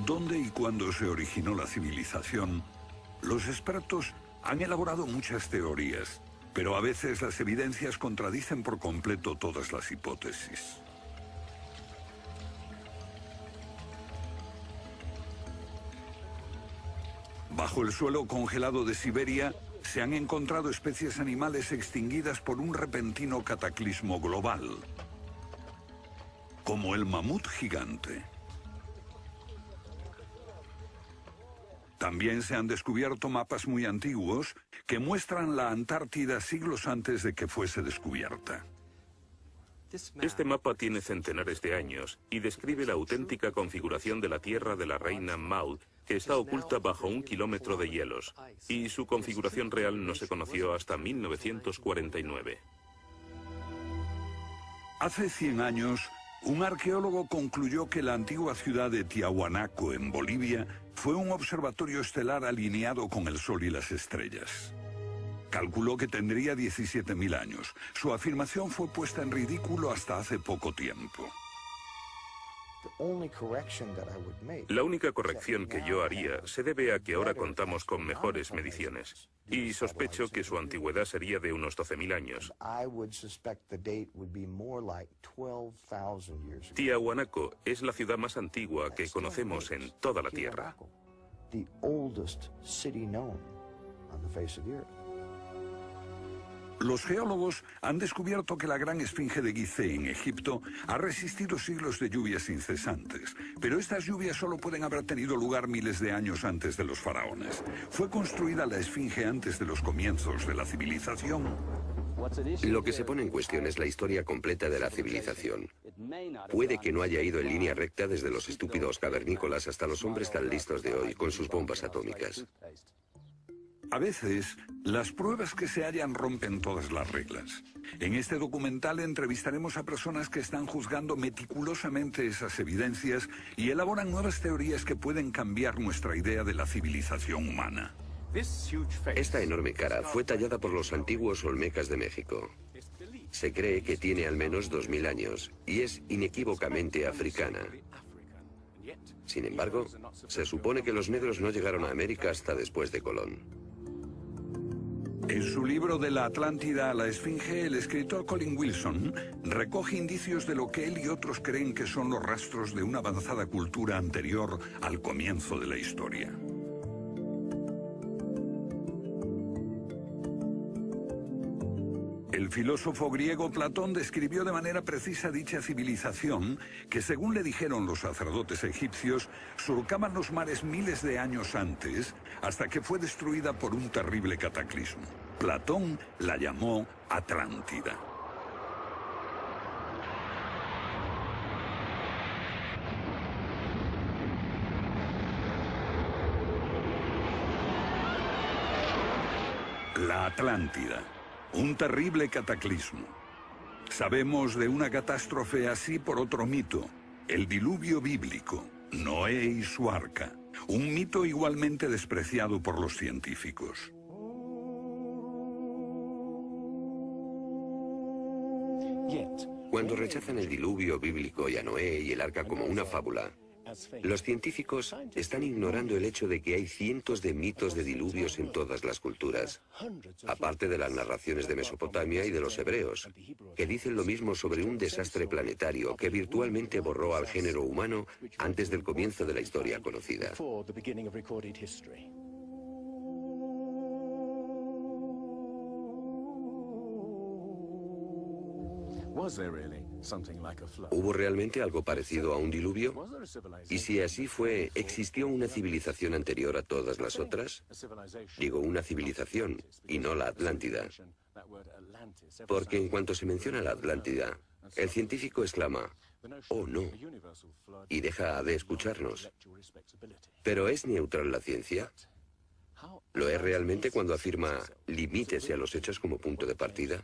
dónde y cuándo se originó la civilización, los expertos han elaborado muchas teorías, pero a veces las evidencias contradicen por completo todas las hipótesis. Bajo el suelo congelado de Siberia se han encontrado especies animales extinguidas por un repentino cataclismo global, como el mamut gigante. También se han descubierto mapas muy antiguos que muestran la Antártida siglos antes de que fuese descubierta. Este mapa tiene centenares de años y describe la auténtica configuración de la Tierra de la reina Maud, que está oculta bajo 1 kilómetro de hielos, y su configuración real no se conoció hasta 1949. Hace 100 años, un arqueólogo concluyó que la antigua ciudad de Tiahuanaco, en Bolivia, fue un observatorio estelar alineado con el Sol y las estrellas. Calculó que tendría 17.000 años. Su afirmación fue puesta en ridículo hasta hace poco tiempo. La única corrección que yo haría se debe a que ahora contamos con mejores mediciones, y sospecho que su antigüedad sería de unos 12.000 años. Tiahuanaco es la ciudad más antigua que conocemos en toda la Tierra. Los geólogos han descubierto que la gran esfinge de Gizeh en Egipto ha resistido siglos de lluvias incesantes, pero estas lluvias solo pueden haber tenido lugar miles de años antes de los faraones. ¿Fue construida la esfinge antes de los comienzos de la civilización? Lo que se pone en cuestión es la historia completa de la civilización. Puede que no haya ido en línea recta desde los estúpidos cavernícolas hasta los hombres tan listos de hoy con sus bombas atómicas. A veces, las pruebas que se hallan rompen todas las reglas. En este documental entrevistaremos a personas que están juzgando meticulosamente esas evidencias y elaboran nuevas teorías que pueden cambiar nuestra idea de la civilización humana. Esta enorme cara fue tallada por los antiguos olmecas de México. Se cree que tiene al menos 2000 años y es inequívocamente africana. Sin embargo, se supone que los negros no llegaron a América hasta después de Colón. En su libro De la Atlántida a la Esfinge, el escritor Colin Wilson recoge indicios de lo que él y otros creen que son los rastros de una avanzada cultura anterior al comienzo de la historia. El filósofo griego Platón describió de manera precisa dicha civilización que, según le dijeron los sacerdotes egipcios, surcaban los mares miles de años antes, hasta que fue destruida por un terrible cataclismo. Platón la llamó Atlántida. La Atlántida. Un terrible cataclismo. Sabemos de una catástrofe así por otro mito, el diluvio bíblico, Noé y su arca, un mito igualmente despreciado por los científicos. Cuando rechazan el diluvio bíblico y a Noé y el arca como una fábula, los científicos están ignorando el hecho de que hay cientos de mitos de diluvios en todas las culturas, aparte de las narraciones de Mesopotamia y de los hebreos, que dicen lo mismo sobre un desastre planetario que virtualmente borró al género humano antes del comienzo de la historia conocida. ¿Hubo realmente algo parecido a un diluvio? Y si así fue, ¿existió una civilización anterior a todas las otras? Digo una civilización, y no la Atlántida. Porque en cuanto se menciona la Atlántida, el científico exclama, «Oh, no», y deja de escucharnos. ¿Pero es neutral la ciencia? ¿Lo es realmente cuando afirma, limítese a los hechos como punto de partida?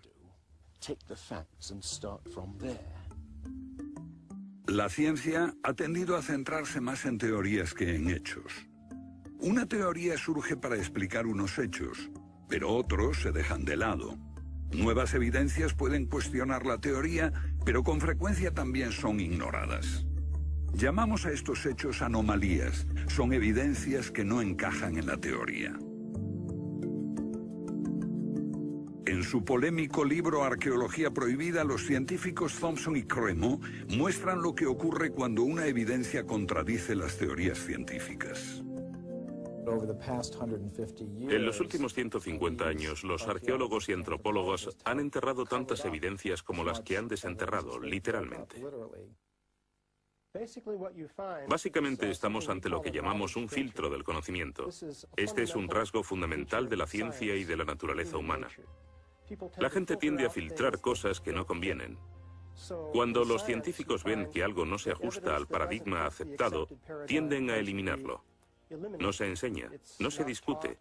La ciencia ha tendido a centrarse más en teorías que en hechos. Una teoría surge para explicar unos hechos, pero otros se dejan de lado. Nuevas evidencias pueden cuestionar la teoría, pero con frecuencia también son ignoradas. Llamamos a estos hechos anomalías. Son evidencias que no encajan en la teoría. En su polémico libro Arqueología Prohibida, los científicos Thompson y Cremo muestran lo que ocurre cuando una evidencia contradice las teorías científicas. En los últimos 150 años, los arqueólogos y antropólogos han enterrado tantas evidencias como las que han desenterrado, literalmente. Básicamente estamos ante lo que llamamos un filtro del conocimiento. Este es un rasgo fundamental de la ciencia y de la naturaleza humana. La gente tiende a filtrar cosas que no convienen. Cuando los científicos ven que algo no se ajusta al paradigma aceptado, tienden a eliminarlo. No se enseña, no se discute,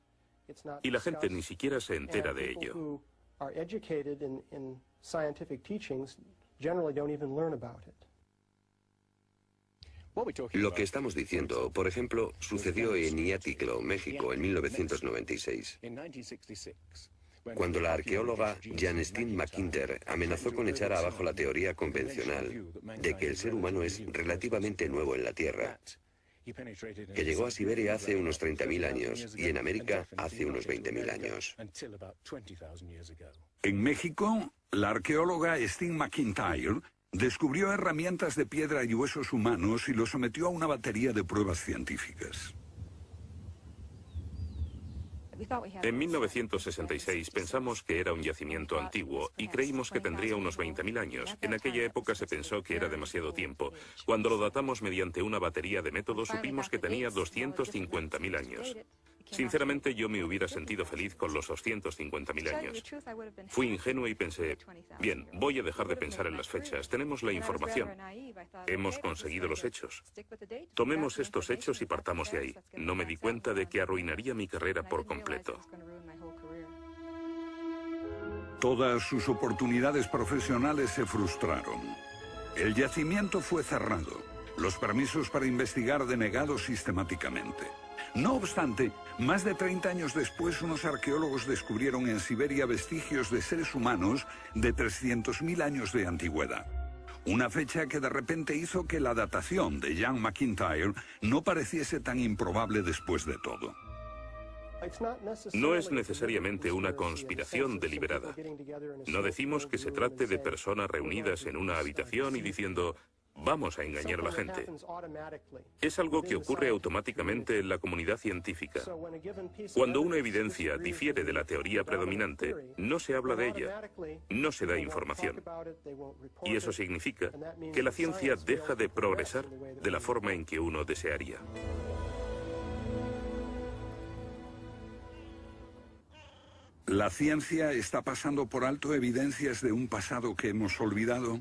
y la gente ni siquiera se entera de ello. Lo que estamos diciendo, por ejemplo, sucedió en Iatliclo, México, en 1996. Cuando la arqueóloga Janestine McIntyre amenazó con echar abajo la teoría convencional de que el ser humano es relativamente nuevo en la Tierra, que llegó a Siberia hace unos 30.000 años y en América hace unos 20.000 años. En México, la arqueóloga Stine McIntyre descubrió herramientas de piedra y huesos humanos y los sometió a una batería de pruebas científicas. En 1966 pensamos que era un yacimiento antiguo y creímos que tendría unos 20.000 años. En aquella época se pensó que era demasiado tiempo. Cuando lo datamos mediante una batería de métodos supimos que tenía 250.000 años. Sinceramente yo me hubiera sentido feliz con los 250.000 años. Fui ingenuo y pensé, bien, voy a dejar de pensar en las fechas. Tenemos la información. Hemos conseguido los hechos. Tomemos estos hechos y partamos de ahí. No me di cuenta de que arruinaría mi carrera por completo. Todas sus oportunidades profesionales se frustraron. El yacimiento fue cerrado. Los permisos para investigar denegados sistemáticamente. No obstante, más de 30 años después, unos arqueólogos descubrieron en Siberia vestigios de seres humanos de 300.000 años de antigüedad. Una fecha que de repente hizo que la datación de Jan McIntyre no pareciese tan improbable después de todo. No es necesariamente una conspiración deliberada. No decimos que se trate de personas reunidas en una habitación y diciendo, vamos a engañar a la gente. Es algo que ocurre automáticamente en la comunidad científica. Cuando una evidencia difiere de la teoría predominante, no se habla de ella, no se da información. Y eso significa que la ciencia deja de progresar de la forma en que uno desearía. ¿La ciencia está pasando por alto evidencias de un pasado que hemos olvidado?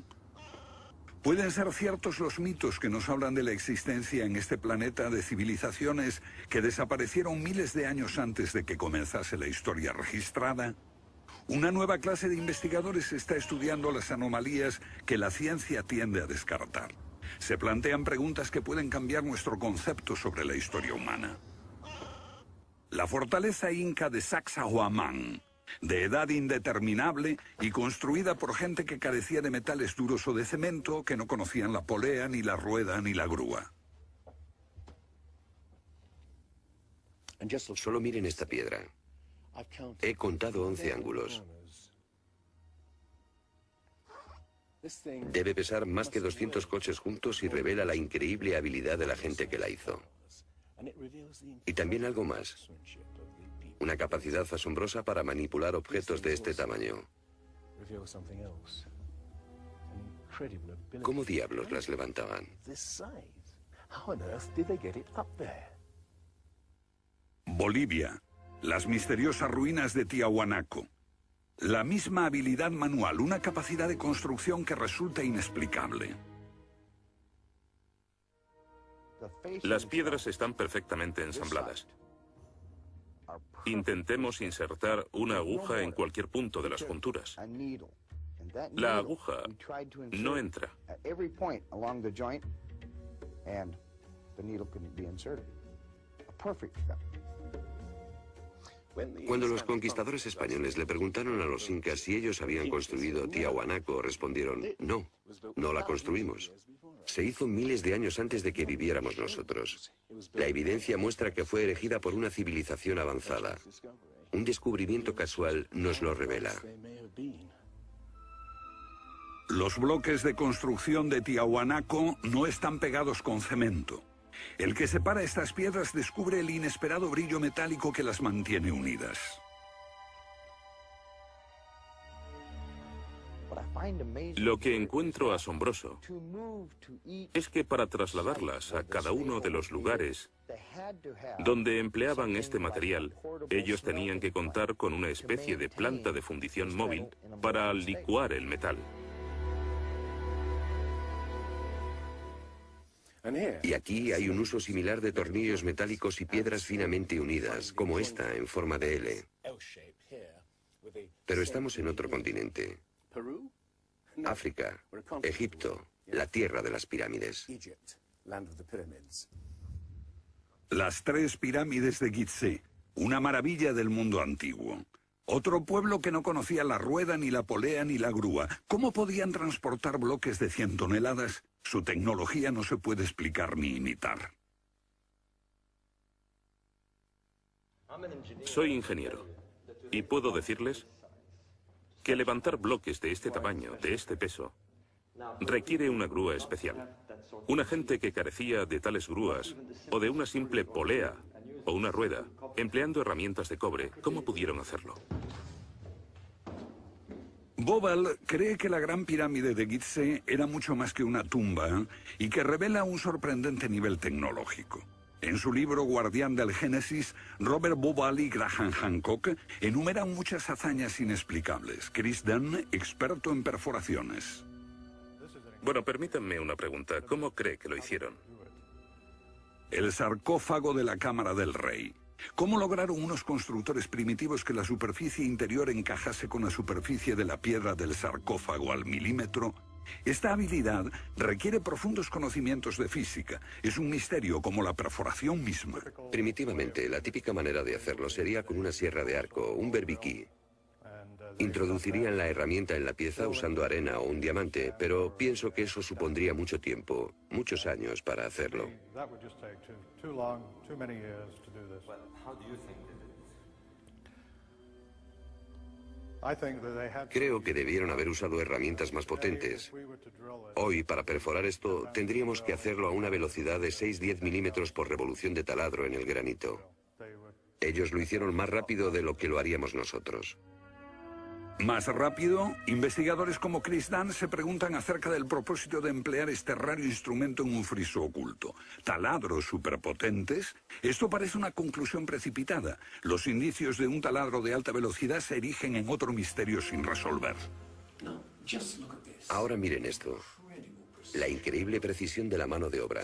¿Pueden ser ciertos los mitos que nos hablan de la existencia en este planeta de civilizaciones que desaparecieron miles de años antes de que comenzase la historia registrada? Una nueva clase de investigadores está estudiando las anomalías que la ciencia tiende a descartar. Se plantean preguntas que pueden cambiar nuestro concepto sobre la historia humana. La fortaleza inca de Sacsayhuamán, de edad indeterminable y construida por gente que carecía de metales duros o de cemento, que no conocían la polea, ni la rueda, ni la grúa. Solo miren esta piedra. He contado 11 ángulos. Debe pesar más que 200 coches juntos y revela la increíble habilidad de la gente que la hizo. Y también algo más. Una capacidad asombrosa para manipular objetos de este tamaño. ¿Cómo diablos las levantaban? Bolivia. Las misteriosas ruinas de Tiahuanaco. La misma habilidad manual, una capacidad de construcción que resulta inexplicable. Las piedras están perfectamente ensambladas. Intentemos insertar una aguja en cualquier punto de las junturas. La aguja no entra. Cuando los conquistadores españoles le preguntaron a los incas si ellos habían construido Tiahuanaco, respondieron, no, no la construimos. Se hizo miles de años antes de que viviéramos nosotros. La evidencia muestra que fue erigida por una civilización avanzada. Un descubrimiento casual nos lo revela. Los bloques de construcción de Tiahuanaco no están pegados con cemento. El que separa estas piedras descubre el inesperado brillo metálico que las mantiene unidas. Lo que encuentro asombroso es que para trasladarlas a cada uno de los lugares donde empleaban este material, ellos tenían que contar con una especie de planta de fundición móvil para licuar el metal. Y aquí hay un uso similar de tornillos metálicos y piedras finamente unidas, como esta en forma de L. Pero estamos en otro continente. África, Egipto, la tierra de las pirámides. Las 3 pirámides de Gizeh, una maravilla del mundo antiguo. Otro pueblo que no conocía la rueda, ni la polea, ni la grúa. ¿Cómo podían transportar bloques de 100 toneladas? Su tecnología no se puede explicar ni imitar. Soy ingeniero y puedo decirles que levantar bloques de este tamaño, de este peso, requiere una grúa especial. Una gente que carecía de tales grúas, o de una simple polea, o una rueda, empleando herramientas de cobre, ¿cómo pudieron hacerlo? Bobal cree que la Gran Pirámide de Gizeh era mucho más que una tumba y que revela un sorprendente nivel tecnológico. En su libro Guardián del Génesis, Robert Bobal y Graham Hancock enumeran muchas hazañas inexplicables. Chris Dunn, experto en perforaciones. Bueno, permítanme una pregunta. ¿Cómo cree que lo hicieron? El sarcófago de la Cámara del Rey. ¿Cómo lograron unos constructores primitivos que la superficie interior encajase con la superficie de la piedra del sarcófago al milímetro? Esta habilidad requiere profundos conocimientos de física. Es un misterio como la perforación misma. Primitivamente, la típica manera de hacerlo sería con una sierra de arco, un berbiquí. Introducirían la herramienta en la pieza usando arena o un diamante, pero pienso que eso supondría mucho tiempo, muchos años para hacerlo. Creo que debieron haber usado herramientas más potentes. Hoy, para perforar esto, tendríamos que hacerlo a una velocidad de 6-10 milímetros por revolución de taladro en el granito. Ellos lo hicieron más rápido de lo que lo haríamos nosotros. Más rápido, investigadores como Chris Dunn se preguntan acerca del propósito de emplear este raro instrumento en un friso oculto. ¿Taladros superpotentes? Esto parece una conclusión precipitada. Los indicios de un taladro de alta velocidad se erigen en otro misterio sin resolver. Ahora miren esto. La increíble precisión de la mano de obra.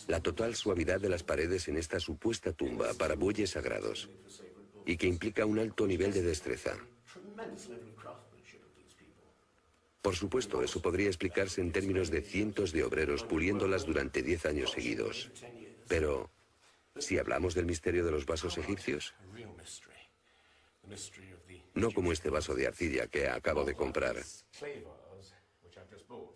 La total suavidad de las paredes en esta supuesta tumba para bueyes sagrados. Y que implica un alto nivel de destreza. Por supuesto, eso podría explicarse en términos de cientos de obreros puliéndolas durante 10 años seguidos. Pero, si hablamos del misterio de los vasos egipcios, no como este vaso de arcilla que acabo de comprar,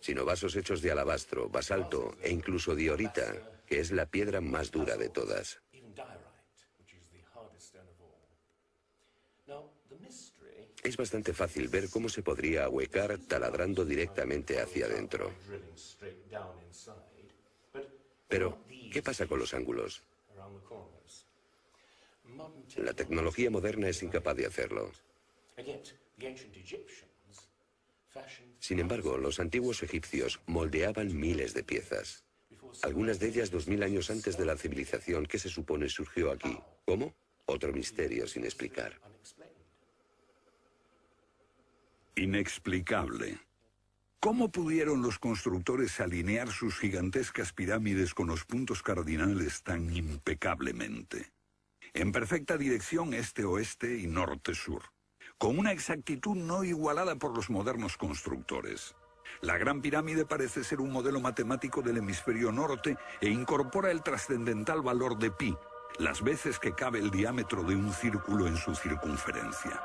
sino vasos hechos de alabastro, basalto e incluso diorita, que es la piedra más dura de todas. Es bastante fácil ver cómo se podría ahuecar taladrando directamente hacia adentro. Pero, ¿qué pasa con los ángulos? La tecnología moderna es incapaz de hacerlo. Sin embargo, los antiguos egipcios moldeaban miles de piezas. Algunas de ellas 2000 años antes de la civilización que se supone surgió aquí. ¿Cómo? Otro misterio sin explicar. Inexplicable. ¿Cómo pudieron los constructores alinear sus gigantescas pirámides con los puntos cardinales tan impecablemente? En perfecta dirección este-oeste y norte-sur, con una exactitud no igualada por los modernos constructores. La Gran Pirámide parece ser un modelo matemático del hemisferio norte e incorpora el trascendental valor de pi, las veces que cabe el diámetro de un círculo en su circunferencia.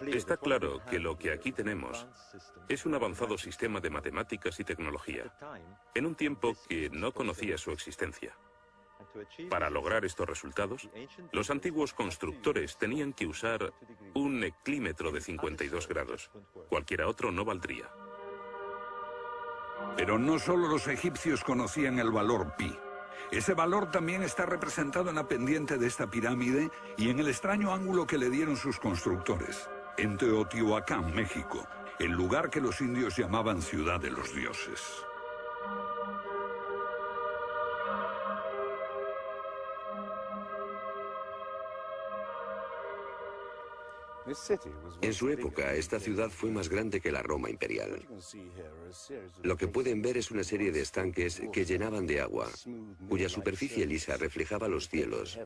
Está claro que lo que aquí tenemos es un avanzado sistema de matemáticas y tecnología, en un tiempo que no conocía su existencia. Para lograr estos resultados, los antiguos constructores tenían que usar un eclímetro de 52 grados. Cualquiera otro no valdría. Pero no solo los egipcios conocían el valor pi. Ese valor también está representado en la pendiente de esta pirámide y en el extraño ángulo que le dieron sus constructores, en Teotihuacán, México, el lugar que los indios llamaban Ciudad de los Dioses. En su época, esta ciudad fue más grande que la Roma imperial. Lo que pueden ver es una serie de estanques que llenaban de agua, cuya superficie lisa reflejaba los cielos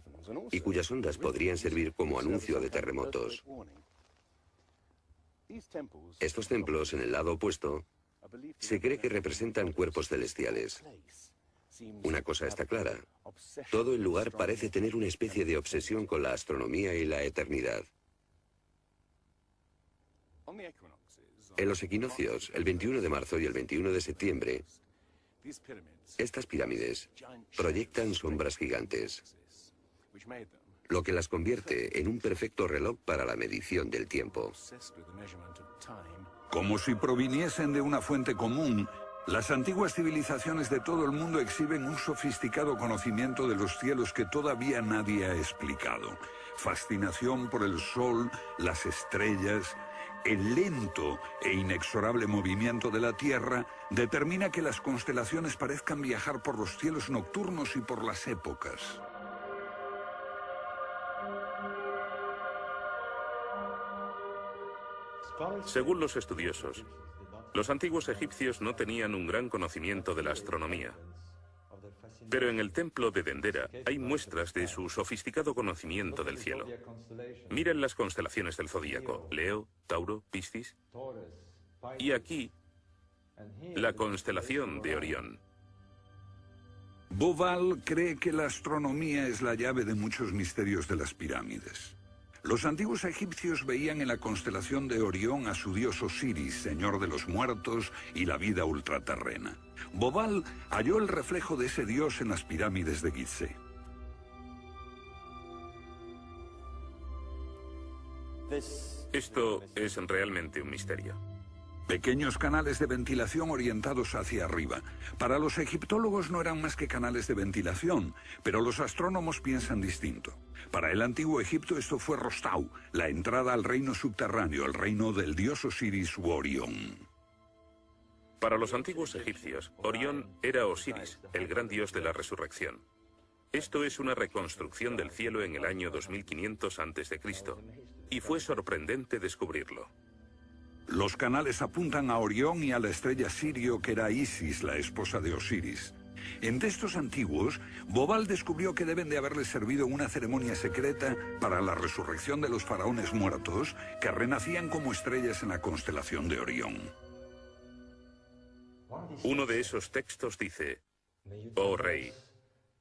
y cuyas ondas podrían servir como anuncio de terremotos. Estos templos, en el lado opuesto, se cree que representan cuerpos celestiales. Una cosa está clara: todo el lugar parece tener una especie de obsesión con la astronomía y la eternidad. En los equinoccios, el 21 de marzo y el 21 de septiembre, estas pirámides proyectan sombras gigantes, lo que las convierte en un perfecto reloj para la medición del tiempo. Como si proviniesen de una fuente común, las antiguas civilizaciones de todo el mundo exhiben un sofisticado conocimiento de los cielos que todavía nadie ha explicado. Fascinación por el sol, las estrellas. El lento e inexorable movimiento de la Tierra determina que las constelaciones parezcan viajar por los cielos nocturnos y por las épocas. Según los estudiosos, los antiguos egipcios no tenían un gran conocimiento de la astronomía. Pero en el templo de Dendera hay muestras de su sofisticado conocimiento del cielo. Miren las constelaciones del zodíaco: Leo, Tauro, Piscis. Y aquí, la constelación de Orión. Bauval cree que la astronomía es la llave de muchos misterios de las pirámides. Los antiguos egipcios veían en la constelación de Orión a su dios Osiris, señor de los muertos y la vida ultraterrena. Bauval halló el reflejo de ese dios en las pirámides de Gizeh. Esto es realmente un misterio. Pequeños canales de ventilación orientados hacia arriba. Para los egiptólogos no eran más que canales de ventilación, pero los astrónomos piensan distinto. Para el antiguo Egipto esto fue Rostau, la entrada al reino subterráneo, el reino del dios Osiris u Orión. Para los antiguos egipcios, Orión era Osiris, el gran dios de la resurrección. Esto es una reconstrucción del cielo en el año 2500 a.C., y fue sorprendente descubrirlo. Los canales apuntan a Orión y a la estrella Sirio, que era Isis, la esposa de Osiris. En textos antiguos, Bauval descubrió que deben de haberles servido una ceremonia secreta para la resurrección de los faraones muertos, que renacían como estrellas en la constelación de Orión. Uno de esos textos dice: «Oh rey,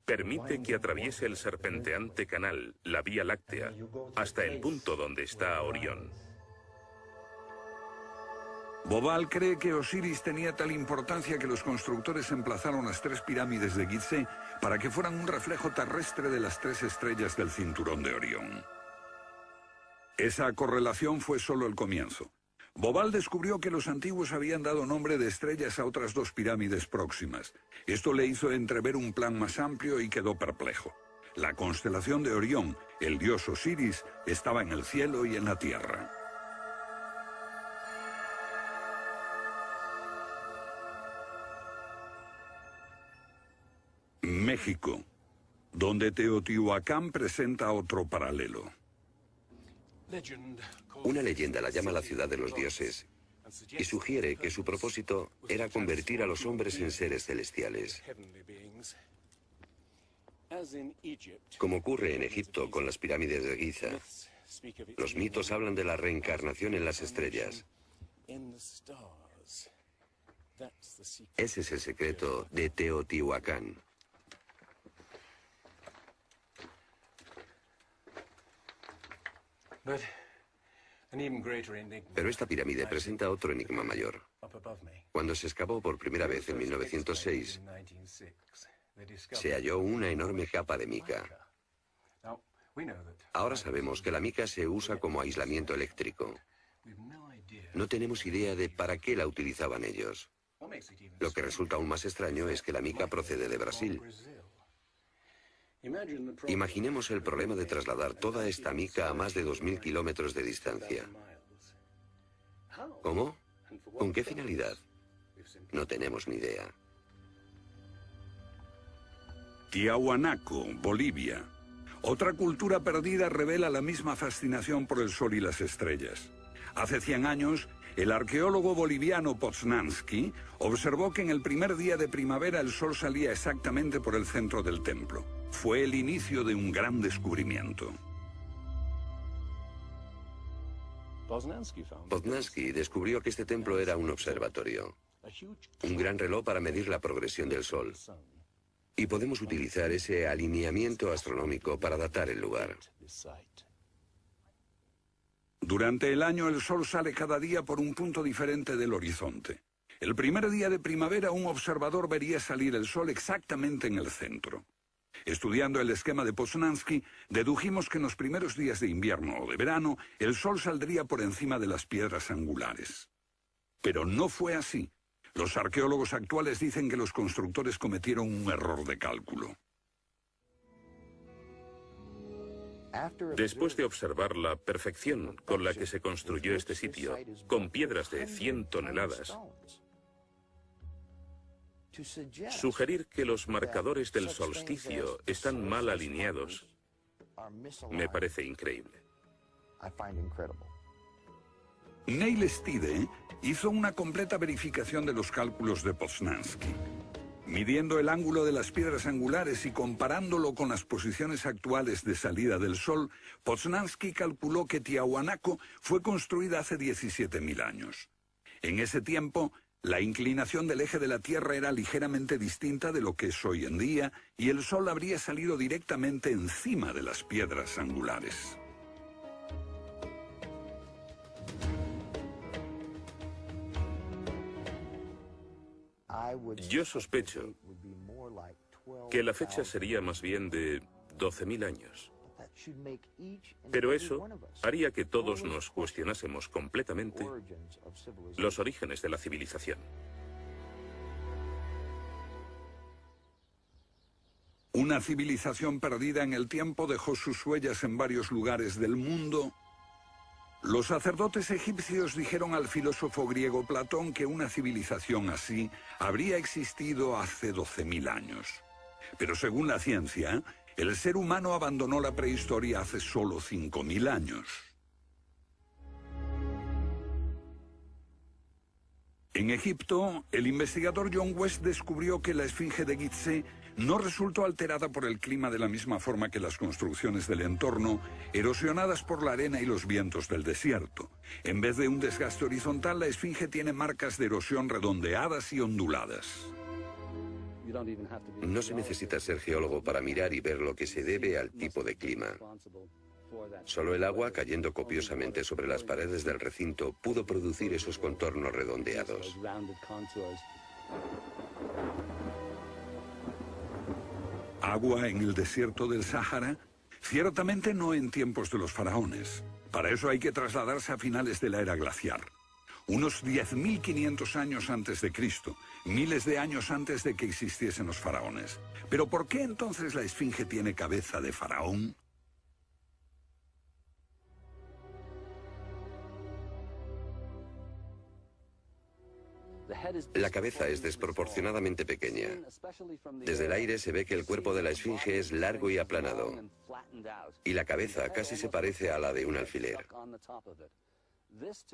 permite que atraviese el serpenteante canal, la Vía Láctea, hasta el punto donde está Orión». Bauval cree que Osiris tenía tal importancia que los constructores emplazaron las 3 pirámides de Gizeh para que fueran un reflejo terrestre de las 3 estrellas del cinturón de Orión. Esa correlación fue solo el comienzo. Bauval descubrió que los antiguos habían dado nombre de estrellas a otras 2 pirámides próximas. Esto le hizo entrever un plan más amplio y quedó perplejo. La constelación de Orión, el dios Osiris, estaba en el cielo y en la tierra. México, donde Teotihuacán presenta otro paralelo. Una leyenda la llama la ciudad de los dioses y sugiere que su propósito era convertir a los hombres en seres celestiales. Como ocurre en Egipto con las pirámides de Giza, los mitos hablan de la reencarnación en las estrellas. Ese es el secreto de Teotihuacán. Pero esta pirámide presenta otro enigma mayor. Cuando se excavó por primera vez en 1906, se halló una enorme capa de mica. Ahora sabemos que la mica se usa como aislamiento eléctrico. No tenemos idea de para qué la utilizaban ellos. Lo que resulta aún más extraño es que la mica procede de Brasil. Imaginemos el problema de trasladar toda esta mica a más de 2.000 kilómetros de distancia. ¿Cómo? ¿Con qué finalidad? No tenemos ni idea. Tiahuanaco, Bolivia. Otra cultura perdida revela la misma fascinación por el sol y las estrellas. Hace 100 años, el arqueólogo boliviano Poznański observó que en el primer día de primavera el sol salía exactamente por el centro del templo. Fue el inicio de un gran descubrimiento. Poznański descubrió que este templo era un observatorio, un gran reloj para medir la progresión del sol. Y podemos utilizar ese alineamiento astronómico para datar el lugar. Durante el año el sol sale cada día por un punto diferente del horizonte. El primer día de primavera un observador vería salir el sol exactamente en el centro. Estudiando el esquema de Poznański, dedujimos que en los primeros días de invierno o de verano el sol saldría por encima de las piedras angulares. Pero no fue así. Los arqueólogos actuales dicen que los constructores cometieron un error de cálculo. Después de observar la perfección con la que se construyó este sitio, con piedras de 100 toneladas, sugerir que los marcadores del solsticio están mal alineados me parece increíble. Neil Stide hizo una completa verificación de los cálculos de Poznański. Midiendo el ángulo de las piedras angulares y comparándolo con las posiciones actuales de salida del sol, Poznański calculó que Tiahuanaco fue construida hace 17.000 años. En ese tiempo, la inclinación del eje de la Tierra era ligeramente distinta de lo que es hoy en día y el sol habría salido directamente encima de las piedras angulares. Yo sospecho que la fecha sería más bien de 12.000 años. Pero eso haría que todos nos cuestionásemos completamente los orígenes de la civilización. Una civilización perdida en el tiempo dejó sus huellas en varios lugares del mundo. Los sacerdotes egipcios dijeron al filósofo griego Platón que una civilización así habría existido hace 12.000 años. Pero según la ciencia, el ser humano abandonó la prehistoria hace solo 5.000 años. En Egipto, el investigador John West descubrió que la esfinge de Gizeh no resultó alterada por el clima de la misma forma que las construcciones del entorno, erosionadas por la arena y los vientos del desierto. En vez de un desgaste horizontal, la esfinge tiene marcas de erosión redondeadas y onduladas. No se necesita ser geólogo para mirar y ver lo que se debe al tipo de clima. Solo el agua, cayendo copiosamente sobre las paredes del recinto, pudo producir esos contornos redondeados. ¿Agua en el desierto del Sáhara? Ciertamente no en tiempos de los faraones. Para eso hay que trasladarse a finales de la era glaciar. Unos 10.500 años antes de Cristo, miles de años antes de que existiesen los faraones. ¿Pero por qué entonces la esfinge tiene cabeza de faraón? La cabeza es desproporcionadamente pequeña. Desde el aire se ve que el cuerpo de la esfinge es largo y aplanado, y la cabeza casi se parece a la de un alfiler.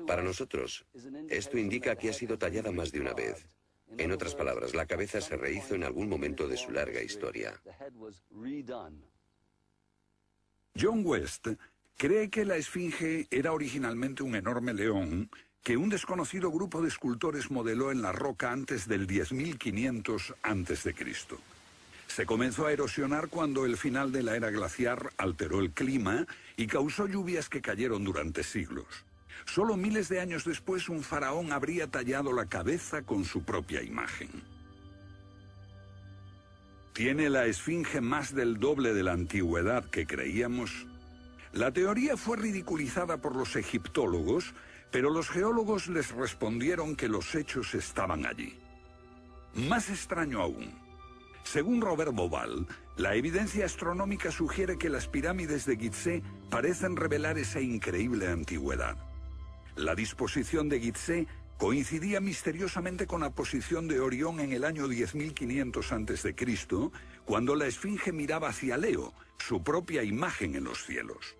Para nosotros, esto indica que ha sido tallada más de una vez. En otras palabras, la cabeza se rehizo en algún momento de su larga historia. John West cree que la esfinge era originalmente un enorme león que un desconocido grupo de escultores modeló en la roca antes del 10.500 a.C. Se comenzó a erosionar cuando el final de la era glaciar alteró el clima y causó lluvias que cayeron durante siglos. Solo miles de años después, un faraón habría tallado la cabeza con su propia imagen. ¿Tiene la esfinge más del doble de la antigüedad que creíamos? La teoría fue ridiculizada por los egiptólogos, pero los geólogos les respondieron que los hechos estaban allí. Más extraño aún, según Robert Bauval, la evidencia astronómica sugiere que las pirámides de Gizeh parecen revelar esa increíble antigüedad. La disposición de Gizeh coincidía misteriosamente con la posición de Orión en el año 10.500 a.C., cuando la esfinge miraba hacia Leo, su propia imagen en los cielos.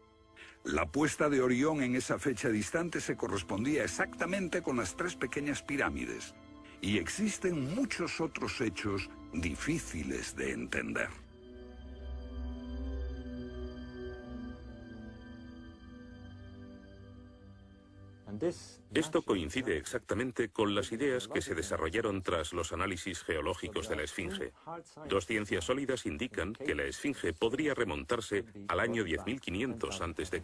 La puesta de Orión en esa fecha distante se correspondía exactamente con las tres pequeñas pirámides, y existen muchos otros hechos difíciles de entender. Esto coincide exactamente con las ideas que se desarrollaron tras los análisis geológicos de la esfinge. Dos ciencias sólidas indican que la esfinge podría remontarse al año 10.500 a.C.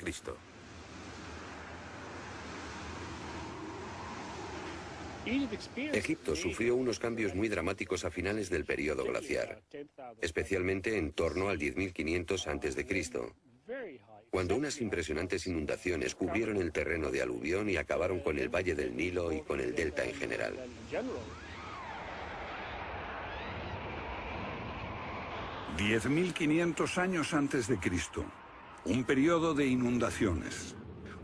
Egipto sufrió unos cambios muy dramáticos a finales del período glaciar, especialmente en torno al 10.500 a.C., cuando unas impresionantes inundaciones cubrieron el terreno de aluvión y acabaron con el valle del Nilo y con el delta en general. «10.500 años antes de Cristo, un periodo de inundaciones.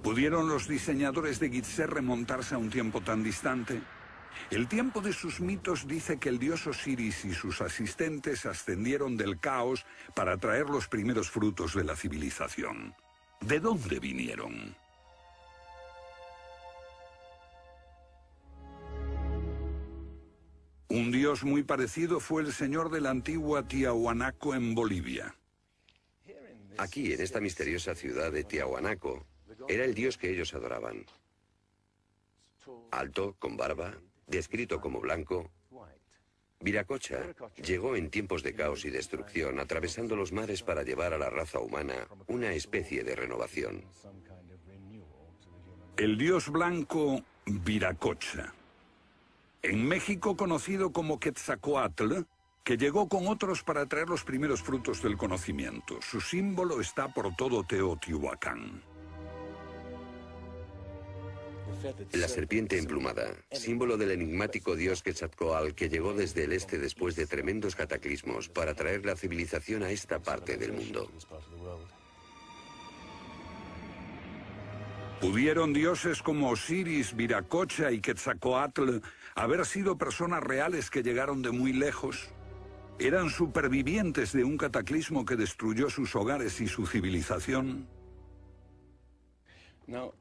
¿Pudieron los diseñadores de Gizeh remontarse a un tiempo tan distante? El tiempo de sus mitos dice que el dios Osiris y sus asistentes ascendieron del caos para traer los primeros frutos de la civilización. ¿De dónde vinieron? Un dios muy parecido fue el señor de la antigua Tiahuanaco en Bolivia. Aquí, en esta misteriosa ciudad de Tiahuanaco, era el dios que ellos adoraban. Alto, con barba, descrito como blanco, Viracocha llegó en tiempos de caos y destrucción, atravesando los mares para llevar a la raza humana una especie de renovación. El dios blanco Viracocha. En México conocido como Quetzalcóatl, que llegó con otros para traer los primeros frutos del conocimiento. Su símbolo está por todo Teotihuacán. La serpiente emplumada, símbolo del enigmático dios Quetzalcóatl que llegó desde el este después de tremendos cataclismos para traer la civilización a esta parte del mundo. ¿Pudieron dioses como Osiris, Viracocha y Quetzalcóatl haber sido personas reales que llegaron de muy lejos? ¿Eran supervivientes de un cataclismo que destruyó sus hogares y su civilización?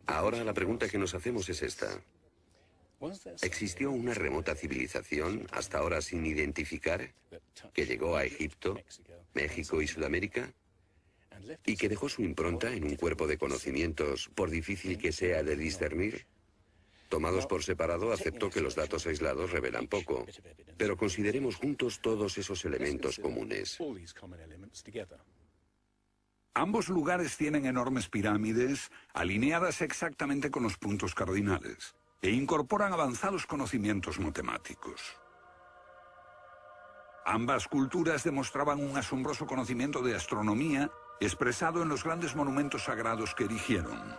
Ahora la pregunta que nos hacemos es esta. ¿Existió una remota civilización, hasta ahora sin identificar, que llegó a Egipto, México y Sudamérica? ¿Y que dejó su impronta en un cuerpo de conocimientos, por difícil que sea de discernir? Tomados por separado, acepto que los datos aislados revelan poco, pero consideremos juntos todos esos elementos comunes. Ambos lugares tienen enormes pirámides, alineadas exactamente con los puntos cardinales, e incorporan avanzados conocimientos matemáticos. Ambas culturas demostraban un asombroso conocimiento de astronomía, expresado en los grandes monumentos sagrados que erigieron.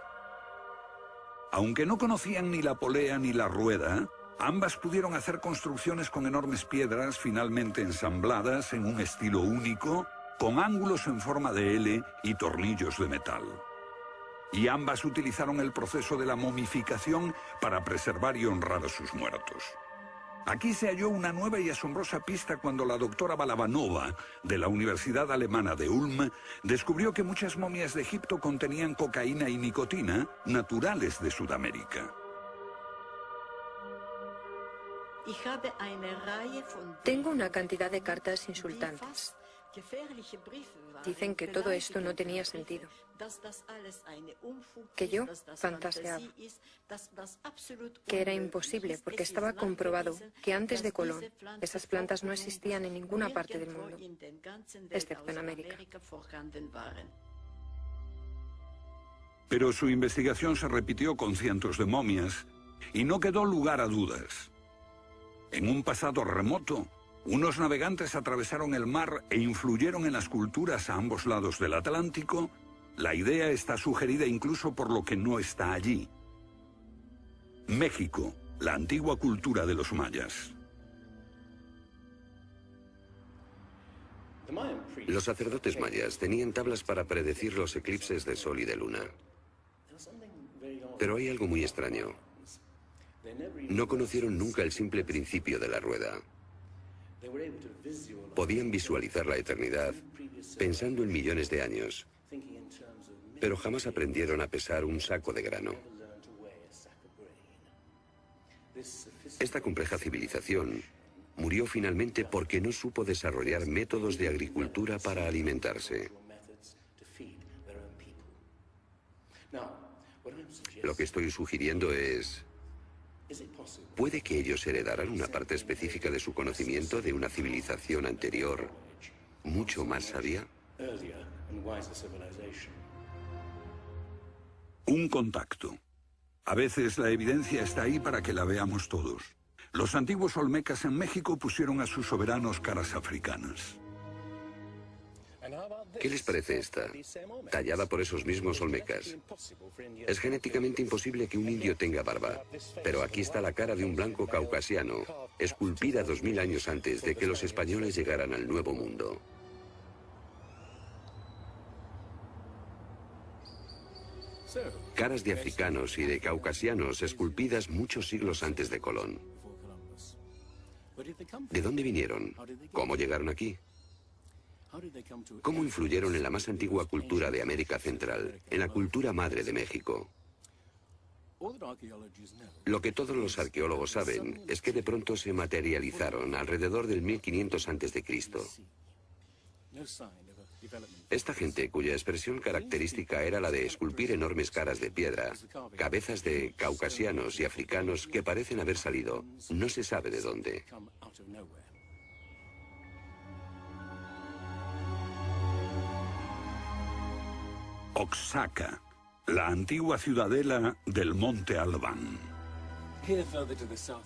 Aunque no conocían ni la polea ni la rueda, ambas pudieron hacer construcciones con enormes piedras finalmente ensambladas en un estilo único, con ángulos en forma de L y tornillos de metal. Y ambas utilizaron el proceso de la momificación para preservar y honrar a sus muertos. Aquí se halló una nueva y asombrosa pista cuando la doctora Balabanova, de la Universidad Alemana de Ulm, descubrió que muchas momias de Egipto contenían cocaína y nicotina, naturales de Sudamérica. Tengo una cantidad de cartas insultantes. Dicen que todo esto no tenía sentido, que yo fantaseaba, que era imposible porque estaba comprobado que antes de Colón esas plantas no existían en ninguna parte del mundo, excepto en América. Pero su investigación se repitió con cientos de momias y no quedó lugar a dudas. En un pasado remoto, unos navegantes atravesaron el mar e influyeron en las culturas a ambos lados del Atlántico. La idea está sugerida incluso por lo que no está allí. México, la antigua cultura de los mayas. Los sacerdotes mayas tenían tablas para predecir los eclipses de sol y de luna. Pero hay algo muy extraño. No conocieron nunca el simple principio de la rueda. Podían visualizar la eternidad pensando en millones de años, pero jamás aprendieron a pesar un saco de grano. Esta compleja civilización murió finalmente porque no supo desarrollar métodos de agricultura para alimentarse. Lo que estoy sugiriendo es... ¿puede que ellos heredaran una parte específica de su conocimiento de una civilización anterior, mucho más sabia? Un contacto. A veces la evidencia está ahí para que la veamos todos. Los antiguos olmecas en México pusieron a sus soberanos caras africanas. ¿Qué les parece esta? Tallada por esos mismos olmecas. Es genéticamente imposible que un indio tenga barba, pero aquí está la cara de un blanco caucasiano, esculpida 2000 años antes de que los españoles llegaran al Nuevo Mundo. Caras de africanos y de caucasianos esculpidas muchos siglos antes de Colón. ¿De dónde vinieron? ¿Cómo llegaron aquí? ¿Cómo influyeron en la más antigua cultura de América Central, en la cultura madre de México? Lo que todos los arqueólogos saben es que de pronto se materializaron alrededor del 1500 a.C. Esta gente, cuya expresión característica era la de esculpir enormes caras de piedra, cabezas de caucasianos y africanos que parecen haber salido, no se sabe de dónde. Oaxaca, la antigua ciudadela del Monte Albán.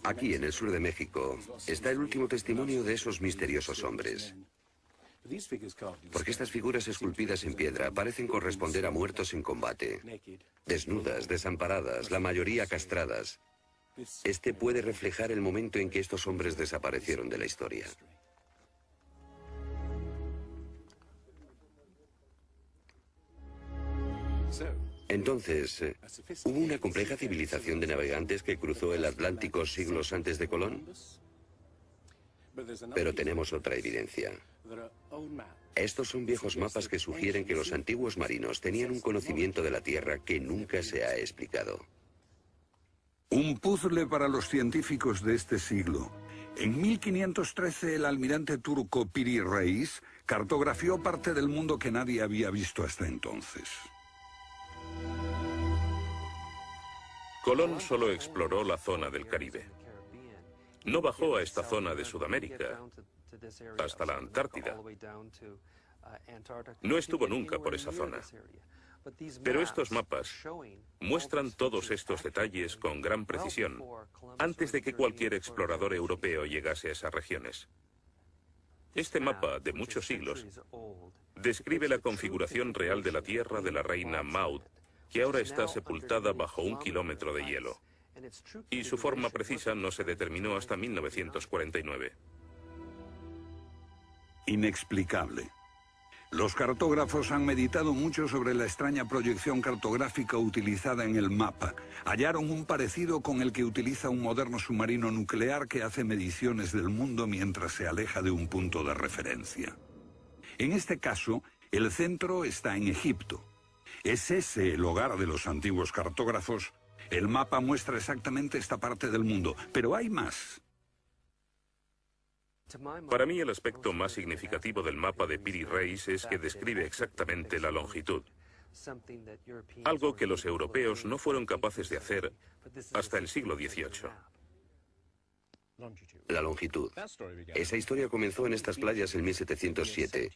Aquí, en el sur de México, está el último testimonio de esos misteriosos hombres. Porque estas figuras esculpidas en piedra parecen corresponder a muertos en combate. Desnudas, desamparadas, la mayoría castradas. Este puede reflejar el momento en que estos hombres desaparecieron de la historia. Entonces, ¿hubo una compleja civilización de navegantes que cruzó el Atlántico siglos antes de Colón? Pero tenemos otra evidencia. Estos son viejos mapas que sugieren que los antiguos marinos tenían un conocimiento de la Tierra que nunca se ha explicado. Un puzzle para los científicos de este siglo. En 1513 el almirante turco Piri Reis cartografió parte del mundo que nadie había visto hasta entonces. Colón solo exploró la zona del Caribe. No bajó a esta zona de Sudamérica, hasta la Antártida. No estuvo nunca por esa zona. Pero estos mapas muestran todos estos detalles con gran precisión, antes de que cualquier explorador europeo llegase a esas regiones. Este mapa, de muchos siglos, describe la configuración real de la tierra de la reina Maud, que ahora está sepultada bajo 1 kilómetro de hielo. Y su forma precisa no se determinó hasta 1949. Inexplicable. Los cartógrafos han meditado mucho sobre la extraña proyección cartográfica utilizada en el mapa. Hallaron un parecido con el que utiliza un moderno submarino nuclear que hace mediciones del mundo mientras se aleja de un punto de referencia. En este caso, el centro está en Egipto. ¿Es ese el hogar de los antiguos cartógrafos? El mapa muestra exactamente esta parte del mundo, pero hay más. Para mí el aspecto más significativo del mapa de Piri Reis es que describe exactamente la longitud. Algo que los europeos no fueron capaces de hacer hasta el siglo XVIII. La longitud. Esa historia comenzó en estas playas en 1707,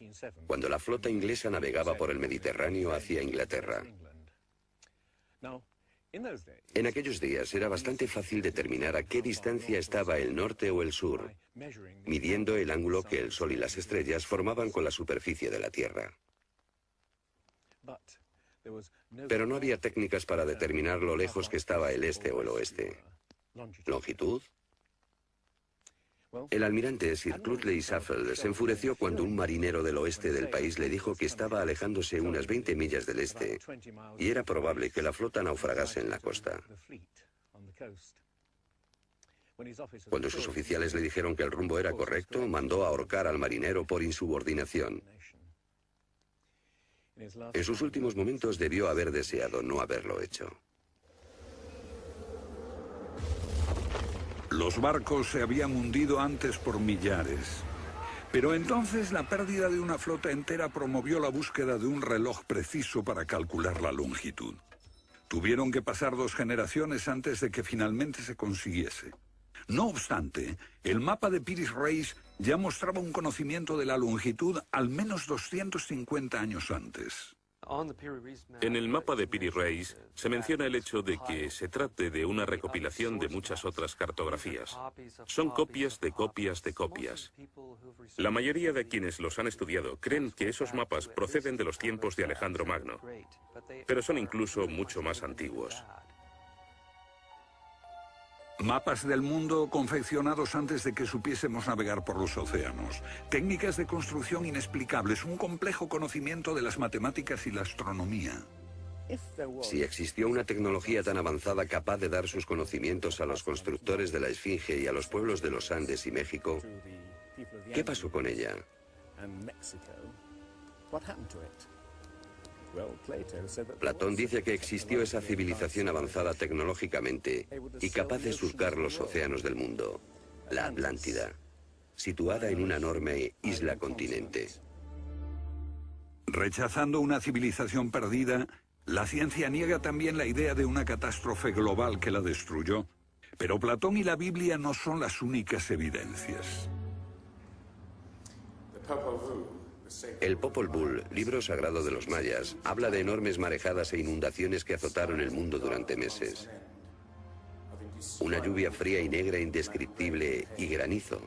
cuando la flota inglesa navegaba por el Mediterráneo hacia Inglaterra. En aquellos días era bastante fácil determinar a qué distancia estaba el norte o el sur, midiendo el ángulo que el Sol y las estrellas formaban con la superficie de la Tierra. Pero no había técnicas para determinar lo lejos que estaba el este o el oeste. ¿Longitud? El almirante Sir Clutley Safel se enfureció cuando un marinero del oeste del país le dijo que estaba alejándose unas 20 millas del este y era probable que la flota naufragase en la costa. Cuando sus oficiales le dijeron que el rumbo era correcto, mandó ahorcar al marinero por insubordinación. En sus últimos momentos debió haber deseado no haberlo hecho. Los barcos se habían hundido antes por millares. Pero entonces la pérdida de una flota entera promovió la búsqueda de un reloj preciso para calcular la longitud. Tuvieron que pasar 2 generaciones antes de que finalmente se consiguiese. No obstante, el mapa de Piri Reis ya mostraba un conocimiento de la longitud al menos 250 años antes. En el mapa de Piri Reis se menciona el hecho de que se trate de una recopilación de muchas otras cartografías. Son copias de copias de copias. La mayoría de quienes los han estudiado creen que esos mapas proceden de los tiempos de Alejandro Magno, pero son incluso mucho más antiguos. Mapas del mundo confeccionados antes de que supiésemos navegar por los océanos. Técnicas de construcción inexplicables, un complejo conocimiento de las matemáticas y la astronomía. Si existió una tecnología tan avanzada capaz de dar sus conocimientos a los constructores de la Esfinge y a los pueblos de los Andes y México, ¿qué pasó con ella? Platón dice que existió esa civilización avanzada tecnológicamente y capaz de surcar los océanos del mundo, la Atlántida, situada en una enorme isla-continente. Rechazando una civilización perdida, la ciencia niega también la idea de una catástrofe global que la destruyó. Pero Platón y la Biblia no son las únicas evidencias. El Popol Vuh, libro sagrado de los mayas, habla de enormes marejadas e inundaciones que azotaron el mundo durante meses. Una lluvia fría y negra indescriptible y granizo.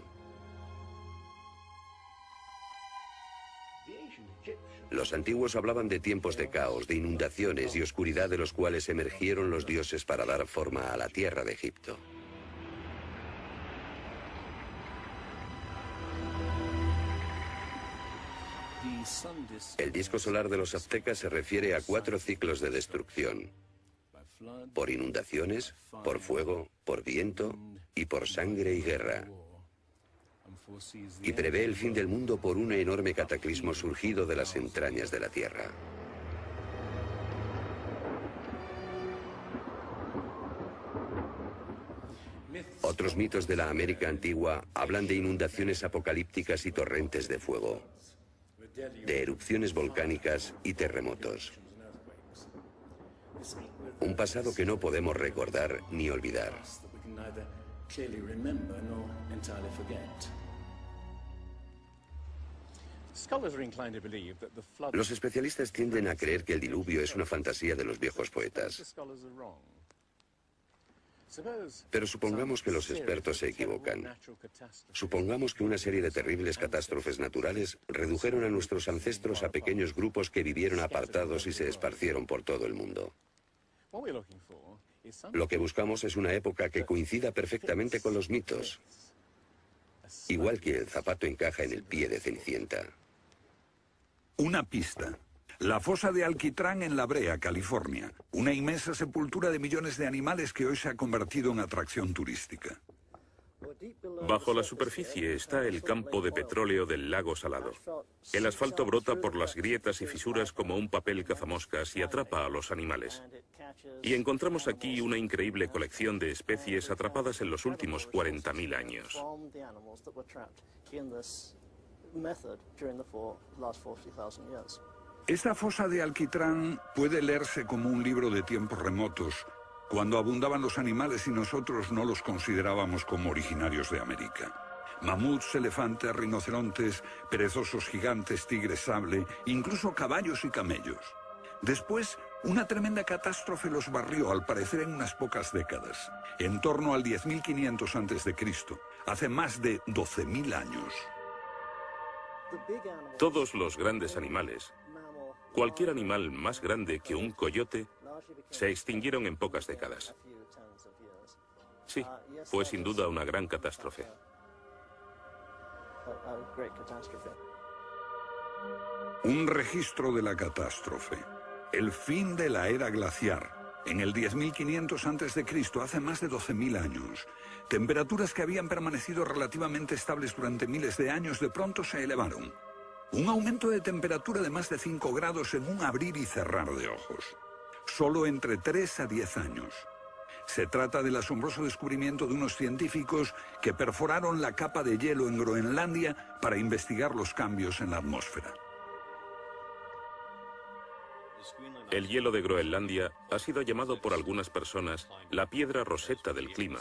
Los antiguos hablaban de tiempos de caos, de inundaciones y oscuridad de los cuales emergieron los dioses para dar forma a la tierra de Egipto. El disco solar de los aztecas se refiere a 4 ciclos de destrucción: por inundaciones, por fuego, por viento y por sangre y guerra. Y prevé el fin del mundo por un enorme cataclismo surgido de las entrañas de la tierra. Otros mitos de la América antigua hablan de inundaciones apocalípticas y torrentes de fuego, de erupciones volcánicas y terremotos. Un pasado que no podemos recordar ni olvidar. Los especialistas tienden a creer que el diluvio es una fantasía de los viejos poetas. Pero supongamos que los expertos se equivocan. Supongamos que una serie de terribles catástrofes naturales redujeron a nuestros ancestros a pequeños grupos que vivieron apartados y se esparcieron por todo el mundo. Lo que buscamos es una época que coincida perfectamente con los mitos, igual que el zapato encaja en el pie de Cenicienta. Una pista. La fosa de Alquitrán en La Brea, California. Una inmensa sepultura de millones de animales que hoy se ha convertido en atracción turística. Bajo la superficie está el campo de petróleo del lago Salado. El asfalto brota por las grietas y fisuras como un papel cazamoscas y atrapa a los animales. Y encontramos aquí una increíble colección de especies atrapadas en los últimos 40.000 años. Esta fosa de Alquitrán puede leerse como un libro de tiempos remotos, cuando abundaban los animales y nosotros no los considerábamos como originarios de América. Mamuts, elefantes, rinocerontes, perezosos gigantes, tigres sable, incluso caballos y camellos. Después Una tremenda catástrofe los barrió, al parecer, en unas pocas décadas, en torno al 10.500 a.C., hace más de 12.000 años. Todos los grandes animales, cualquier animal más grande que un coyote, se extinguieron en pocas décadas. Sí, fue sin duda una gran catástrofe. Un registro de la catástrofe. El fin de la era glaciar. En el 10.500 a.C., hace más de 12.000 años. Temperaturas que habían permanecido relativamente estables durante miles de años de pronto se elevaron. Un aumento de temperatura de más de 5 grados en un abrir y cerrar de ojos. Solo entre 3 a 10 años. Se trata del asombroso descubrimiento de unos científicos que perforaron la capa de hielo en Groenlandia para investigar los cambios en la atmósfera. El hielo de Groenlandia ha sido llamado por algunas personas la piedra roseta del clima,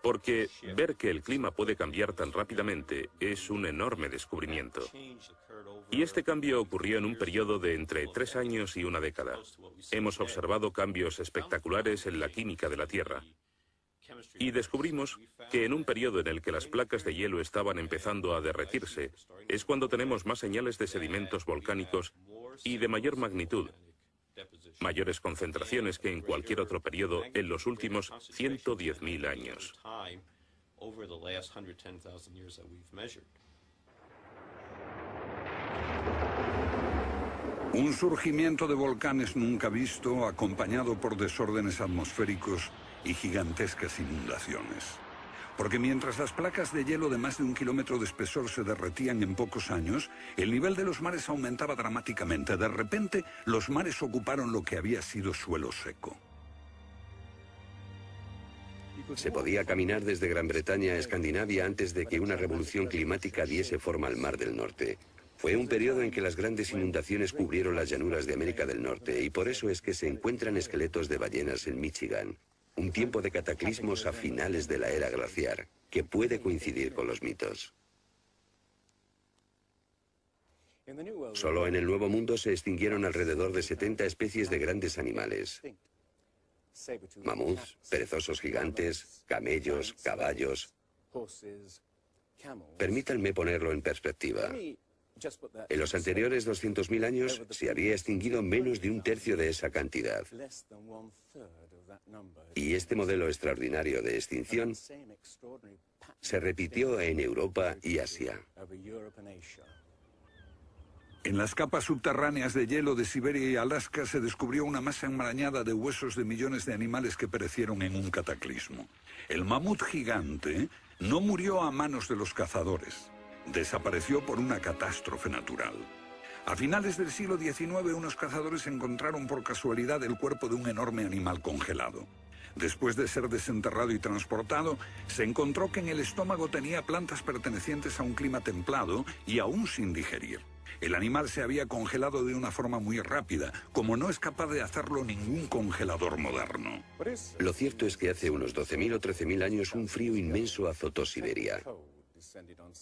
porque ver que el clima puede cambiar tan rápidamente es un enorme descubrimiento. Y este cambio ocurrió en un periodo de entre 3 años y una década. Hemos observado cambios espectaculares en la química de la Tierra. Y descubrimos que en un periodo en el que las placas de hielo estaban empezando a derretirse, es cuando tenemos más señales de sedimentos volcánicos y de mayor magnitud, mayores concentraciones que en cualquier otro periodo en los últimos 110.000 años. Un surgimiento de volcanes nunca visto, acompañado por desórdenes atmosféricos y gigantescas inundaciones. Porque mientras las placas de hielo de más de 1 kilómetro de espesor se derretían en pocos años, el nivel de los mares aumentaba dramáticamente. De repente, los mares ocuparon lo que había sido suelo seco. Se podía caminar desde Gran Bretaña a Escandinavia antes de que una revolución climática diese forma al Mar del Norte. Fue un periodo en que las grandes inundaciones cubrieron las llanuras de América del Norte y por eso es que se encuentran esqueletos de ballenas en Michigan. Un tiempo de cataclismos a finales de la era glaciar, que puede coincidir con los mitos. Solo en el Nuevo Mundo se extinguieron alrededor de 70 especies de grandes animales. Mamuts, perezosos gigantes, camellos, caballos. Permítanme ponerlo en perspectiva. En los anteriores 200.000 años se había extinguido menos de 1/3 de esa cantidad. Y este modelo extraordinario de extinción se repitió en Europa y Asia. En las capas subterráneas de hielo de Siberia y Alaska se descubrió una masa enmarañada de huesos de millones de animales que perecieron en un cataclismo. El mamut gigante no murió a manos de los cazadores. Desapareció por una catástrofe natural. A finales del siglo XIX, unos cazadores encontraron por casualidad el cuerpo de un enorme animal congelado. Después de ser desenterrado y transportado, se encontró que en el estómago tenía plantas pertenecientes a un clima templado y aún sin digerir. El animal se había congelado de una forma muy rápida, como no es capaz de hacerlo ningún congelador moderno. Lo cierto es que hace unos 12.000 o 13.000 años un frío inmenso azotó Siberia.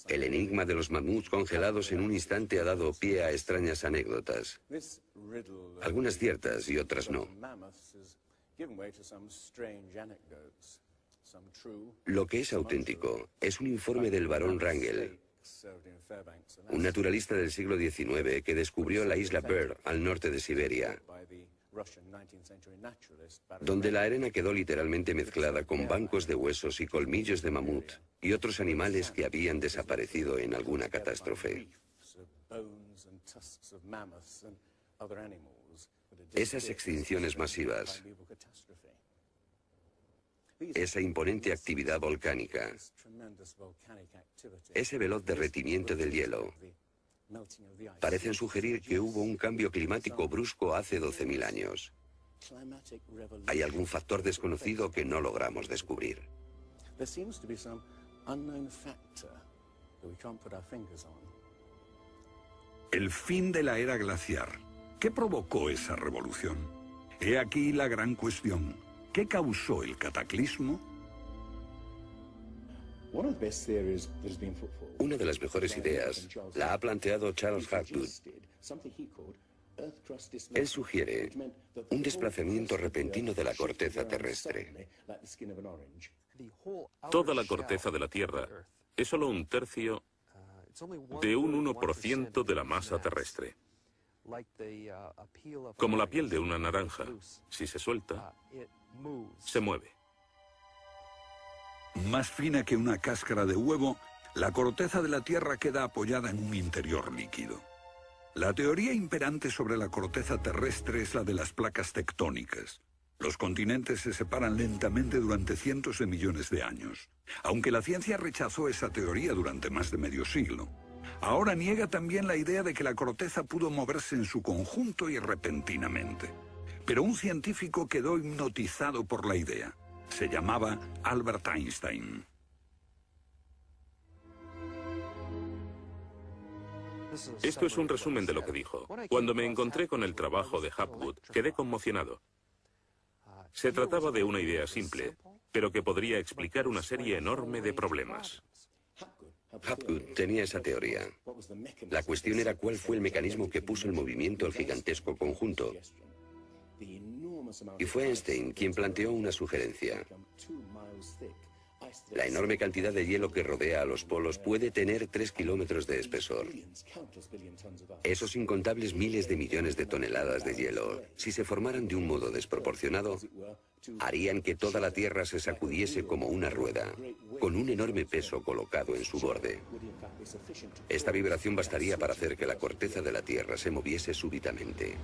El enigma de los mamuts congelados en un instante ha dado pie a extrañas anécdotas. Algunas ciertas y otras no. Lo que es auténtico es un informe del barón Wrangel, un naturalista del siglo XIX que descubrió la isla Byrd al norte de Siberia, donde la arena quedó literalmente mezclada con bancos de huesos y colmillos de mamut y otros animales que habían desaparecido en alguna catástrofe. Esas extinciones masivas, esa imponente actividad volcánica, ese veloz derretimiento del hielo, parecen sugerir que hubo un cambio climático brusco hace 12.000 años. Hay algún factor desconocido que no logramos descubrir. El fin de la era glaciar. ¿Qué provocó esa revolución? He aquí la gran cuestión. ¿Qué causó el cataclismo? Una de las mejores ideas la ha planteado Charles Hapgood. Él sugiere un desplazamiento repentino de la corteza terrestre. Toda la corteza de la Tierra es solo un tercio de un 1% de la masa terrestre. Como la piel de una naranja, si se suelta, se mueve. Más fina que una cáscara de huevo, la corteza de la Tierra queda apoyada en un interior líquido. La teoría imperante sobre la corteza terrestre es la de las placas tectónicas. Los continentes se separan lentamente durante cientos de millones de años. Aunque la ciencia rechazó esa teoría durante más de medio siglo, ahora niega también la idea de que la corteza pudo moverse en su conjunto y repentinamente. Pero un científico quedó hipnotizado por la idea. Se llamaba Albert Einstein. Esto es un resumen de lo que dijo. Cuando me encontré con el trabajo de Hapgood, quedé conmocionado. Se trataba de una idea simple, pero que podría explicar una serie enorme de problemas. Hapgood tenía esa teoría. La cuestión era cuál fue el mecanismo que puso en movimiento el gigantesco conjunto. Y fue Einstein quien planteó una sugerencia. La enorme cantidad de hielo que rodea a los polos puede tener 3 kilómetros de espesor. Esos incontables miles de millones de toneladas de hielo, si se formaran de un modo desproporcionado, harían que toda la Tierra se sacudiese como una rueda, con un enorme peso colocado en su borde. Esta vibración bastaría para hacer que la corteza de la Tierra se moviese súbitamente.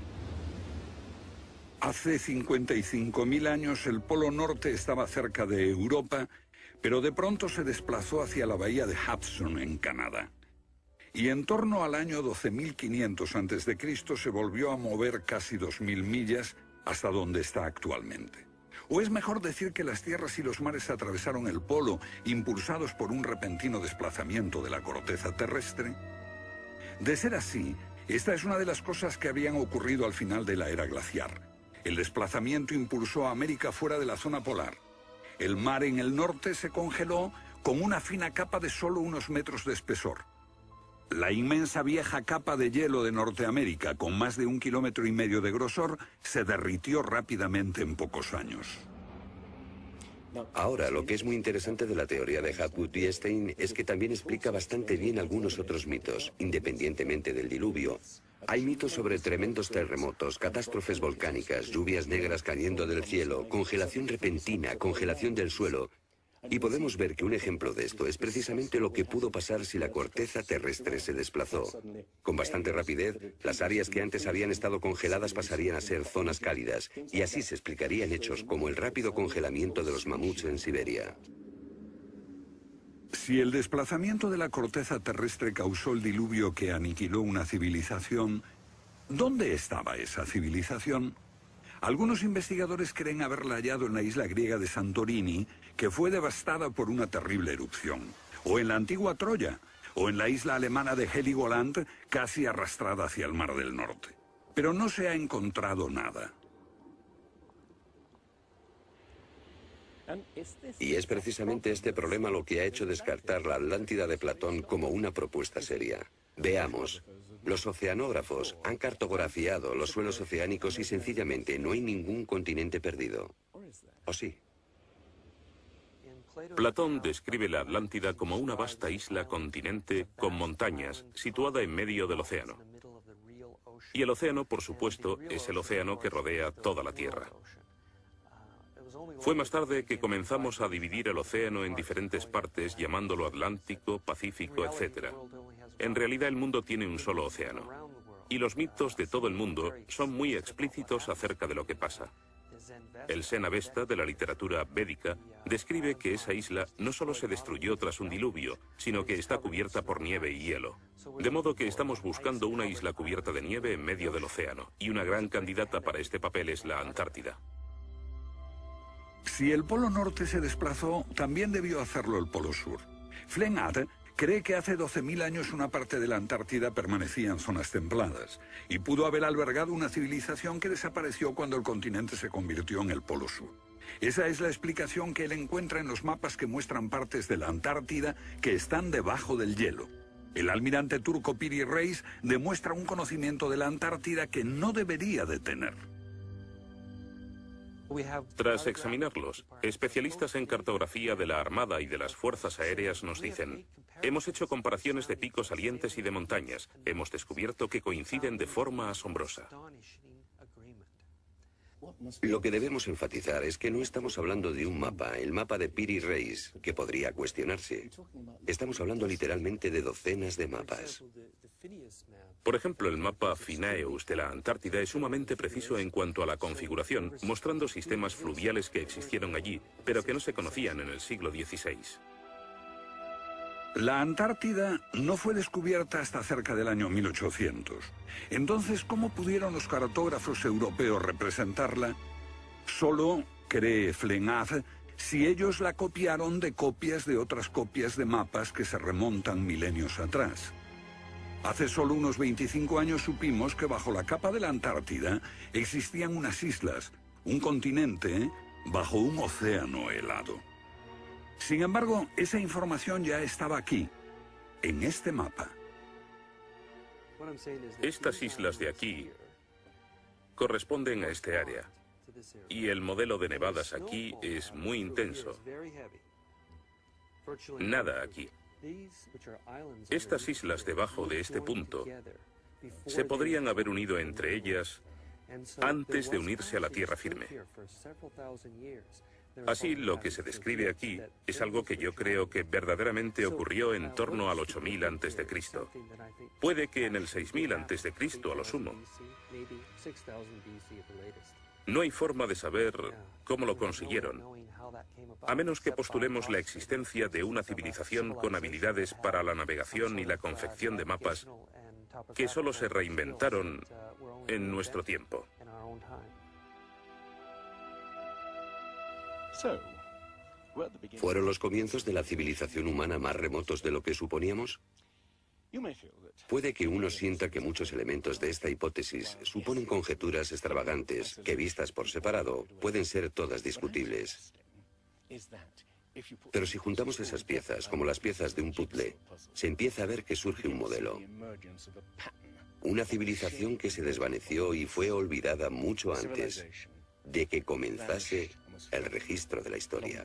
Hace 55.000 años el Polo Norte estaba cerca de Europa, pero de pronto se desplazó hacia la bahía de Hudson, en Canadá. Y en torno al año 12.500 a.C. se volvió a mover casi 2.000 millas hasta donde está actualmente. O es mejor decir que las tierras y los mares atravesaron el polo, impulsados por un repentino desplazamiento de la corteza terrestre. De ser así, esta es una de las cosas que habían ocurrido al final de la era glaciar. El desplazamiento impulsó a América fuera de la zona polar. El mar en el norte se congeló con una fina capa de solo unos metros de espesor. La inmensa vieja capa de hielo de Norteamérica, con más de 1,5 kilómetros de grosor, se derritió rápidamente en pocos años. Ahora, lo que es muy interesante de la teoría de Hapgood y Einstein es que también explica bastante bien algunos otros mitos, independientemente del diluvio. Hay mitos sobre tremendos terremotos, catástrofes volcánicas, lluvias negras cayendo del cielo, congelación repentina, congelación del suelo. Y podemos ver que un ejemplo de esto es precisamente lo que pudo pasar si la corteza terrestre se desplazó. Con bastante rapidez, las áreas que antes habían estado congeladas pasarían a ser zonas cálidas, y así se explicarían hechos como el rápido congelamiento de los mamuts en Siberia. Si el desplazamiento de la corteza terrestre causó el diluvio que aniquiló una civilización, ¿dónde estaba esa civilización? Algunos investigadores creen haberla hallado en la isla griega de Santorini, que fue devastada por una terrible erupción, o en la antigua Troya, o en la isla alemana de Heligoland, casi arrastrada hacia el Mar del Norte. Pero no se ha encontrado nada. Y es precisamente este problema lo que ha hecho descartar la Atlántida de Platón como una propuesta seria. Veamos. Los oceanógrafos han cartografiado los suelos oceánicos y sencillamente no hay ningún continente perdido. ¿O sí? Platón describe la Atlántida como una vasta isla-continente con montañas, situada en medio del océano. Y el océano, por supuesto, es el océano que rodea toda la Tierra. Fue más tarde que comenzamos a dividir el océano en diferentes partes, llamándolo Atlántico, Pacífico, etc. En realidad el mundo tiene un solo océano. Y los mitos de todo el mundo son muy explícitos acerca de lo que pasa. El Zen-Avesta de la literatura védica describe que esa isla no solo se destruyó tras un diluvio, sino que está cubierta por nieve y hielo. De modo que estamos buscando una isla cubierta de nieve en medio del océano, y una gran candidata para este papel es la Antártida. Si el Polo Norte se desplazó, también debió hacerlo el Polo Sur. Flennat cree que hace 12.000 años una parte de la Antártida permanecía en zonas templadas y pudo haber albergado una civilización que desapareció cuando el continente se convirtió en el Polo Sur. Esa es la explicación que él encuentra en los mapas que muestran partes de la Antártida que están debajo del hielo. El almirante turco Piri Reis demuestra un conocimiento de la Antártida que no debería de tener. Tras examinarlos, especialistas en cartografía de la Armada y de las Fuerzas Aéreas nos dicen: hemos hecho comparaciones de picos salientes y de montañas. Hemos descubierto que coinciden de forma asombrosa. Lo que debemos enfatizar es que no estamos hablando de un mapa, el mapa de Piri Reis, que podría cuestionarse. Estamos hablando literalmente de docenas de mapas. Por ejemplo, el mapa Phineus de la Antártida es sumamente preciso en cuanto a la configuración, mostrando sistemas fluviales que existieron allí, pero que no se conocían en el siglo XVI. La Antártida no fue descubierta hasta cerca del año 1800. Entonces, ¿cómo pudieron los cartógrafos europeos representarla? Solo, cree Flenard, si ellos la copiaron de copias de otras copias de mapas que se remontan milenios atrás. Hace solo unos 25 años supimos que bajo la capa de la Antártida existían unas islas, un continente bajo un océano helado. Sin embargo, esa información ya estaba aquí, en este mapa. Estas islas de aquí corresponden a este área, y el modelo de nevadas aquí es muy intenso. Nada aquí. Estas islas debajo de este punto se podrían haber unido entre ellas antes de unirse a la tierra firme. Así, lo que se describe aquí es algo que yo creo que verdaderamente ocurrió en torno al 8000 a.C. Puede que en el 6000 a.C. a lo sumo. No hay forma de saber cómo lo consiguieron, a menos que postulemos la existencia de una civilización con habilidades para la navegación y la confección de mapas que solo se reinventaron en nuestro tiempo. ¿Fueron los comienzos de la civilización humana más remotos de lo que suponíamos? Puede que uno sienta que muchos elementos de esta hipótesis suponen conjeturas extravagantes que, vistas por separado, pueden ser todas discutibles. Pero si juntamos esas piezas como las piezas de un puzzle, se empieza a ver que surge un modelo. Una civilización que se desvaneció y fue olvidada mucho antes de que comenzase el registro de la historia.